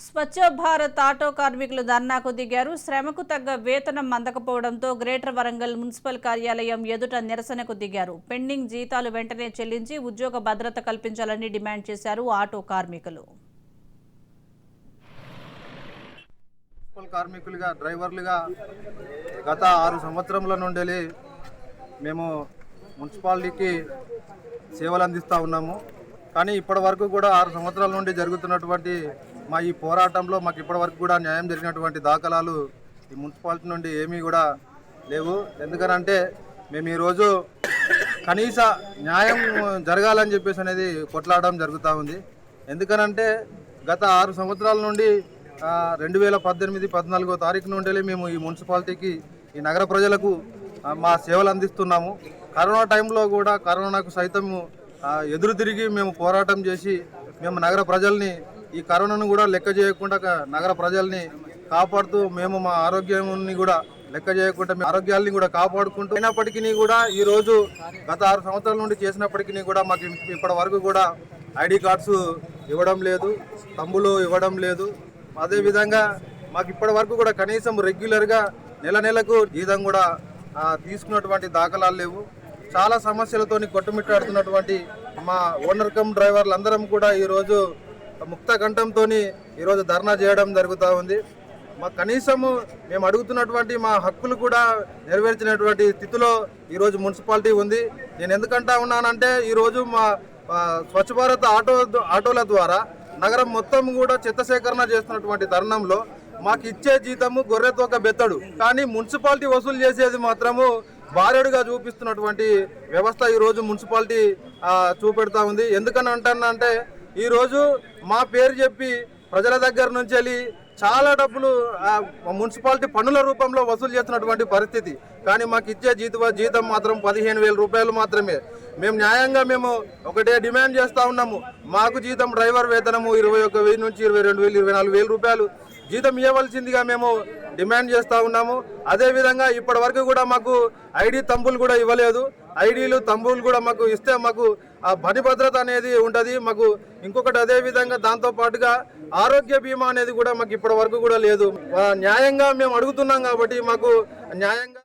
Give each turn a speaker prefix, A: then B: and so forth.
A: Swachh Bharat auto కార్మికులు ధర్నాకు దిగారు. శ్రమకు తగ్గ వేతనం అందకపోవడంతో గ్రేటర్ వరంగల్ మున్సిపల్ కార్యాలయం ఎదుట నిరసనకు దిగారు. పెండింగ్ జీతాలు వెంటనే చెల్లించి ఉద్యోగ భద్రత కల్పించాలని డిమాండ్ చేశారు ఆటో కార్మికులు.
B: కార్మికులుగా డ్రైవర్లుగా గత 6 సంవత్సరముల నుండి మేము మున్సిపాలిటీకి సేవలు అందిస్తూ ఉన్నాము. కానీ ఇప్పటి వరకు కూడా 6 సంవత్సరాల నుండి జరుగుతున్నటువంటి మా ఈ పోరాటంలో మాకు ఇప్పటి వరకు కూడా న్యాయం జరిగినటువంటి దాఖలాలు ఈ మున్సిపాలిటీ నుండి ఏమీ కూడా లేవు. ఎందుకనంటే మేము ఈరోజు కనీస న్యాయం జరగాలని చెప్పేసి అనేది కొట్లాడడం జరుగుతూ ఉంది. ఎందుకనంటే గత 6 సంవత్సరాల నుండి 2018-14 తారీఖు నుండి మేము ఈ మున్సిపాలిటీకి ఈ నగర ప్రజలకు మా సేవలు అందిస్తున్నాము. కరోనా టైంలో కూడా కరోనాకు సైతం ఎదురు తిరిగి మేము పోరాటం చేసి మేము నగర ప్రజల్ని ఈ కరోనాను కూడా లెక్క చేయకుండా నగర ప్రజల్ని కాపాడుతూ మేము మా ఆరోగ్యాన్ని కూడా లెక్క చేయకుండా ఆరోగ్యాన్ని కూడా కాపాడుకుంటూ అయినప్పటికీ కూడా ఈరోజు గత 6 సంవత్సరాల నుండి చేసినప్పటికీ కూడా మాకు ఇప్పటి వరకు కూడా ఐడి కార్డ్స్ ఇవ్వడం లేదు, తంబులు ఇవ్వడం లేదు. అదేవిధంగా మాకు ఇప్పటి వరకు కూడా కనీసం రెగ్యులర్గా నెలకు జీతం కూడా తీసుకున్నటువంటి దాఖలాలు లేవు. చాలా సమస్యలతోని కొట్టుమిట్టాడుతున్నటువంటి మా ఓనర్ కమ్ డ్రైవర్లు అందరం కూడా ఈరోజు ముక్త కంఠంతో ఈరోజు ధర్నా చేయడం జరుగుతూ ఉంది. మా కనీసము మేము అడుగుతున్నటువంటి మా హక్కులు కూడా నెరవేర్చినటువంటి స్థితిలో ఈరోజు మున్సిపాలిటీ ఉంది. నేను ఎందుకంటా ఉన్నానంటే ఈరోజు మా స్వచ్ఛ భారత్ ఆటోల ద్వారా నగరం మొత్తం కూడా చెత్త సేకరణ చేస్తున్నటువంటి తరుణంలో మాకు ఇచ్చే జీతము గొర్రెతోక బెత్తడు, కానీ మున్సిపాలిటీ వసూలు చేసేది మాత్రము బారెడుగా చూపిస్తున్నటువంటి వ్యవస్థ ఈరోజు మున్సిపాలిటీ చూపెడతా ఉంది. ఎందుకని అంటానంటే ఈరోజు మా పేరు చెప్పి ప్రజల దగ్గర నుంచి వెళ్ళి చాలా డబ్బులు మున్సిపాలిటీ పన్నుల రూపంలో వసూలు చేస్తున్నటువంటి పరిస్థితి. కానీ మాకు ఇచ్చే జీతం మాత్రం 15,000 రూపాయలు మాత్రమే. మేము న్యాయంగా మేము ఒకటే డిమాండ్ చేస్తూ ఉన్నాము. మాకు జీతం డ్రైవర్ వేతనము 21,000 నుంచి 22,000, 24,000 రూపాయలు జీతం ఇవ్వవలసిందిగా మేము డిమాండ్ చేస్తూ ఉన్నాము. అదేవిధంగా ఇప్పటి వరకు కూడా మాకు ఐడి తంబులు కూడా ఇవ్వలేదు. ఐడీలు తంబులు కూడా మాకు ఇస్తే మాకు ఆ పని భద్రత అనేది ఉంటుంది మాకు. ఇంకొకటి అదేవిధంగా దాంతోపాటుగా ఆరోగ్య బీమా అనేది కూడా మాకు ఇప్పటి వరకు కూడా లేదు. న్యాయంగా మేము అడుగుతున్నాం కాబట్టి మాకు న్యాయంగా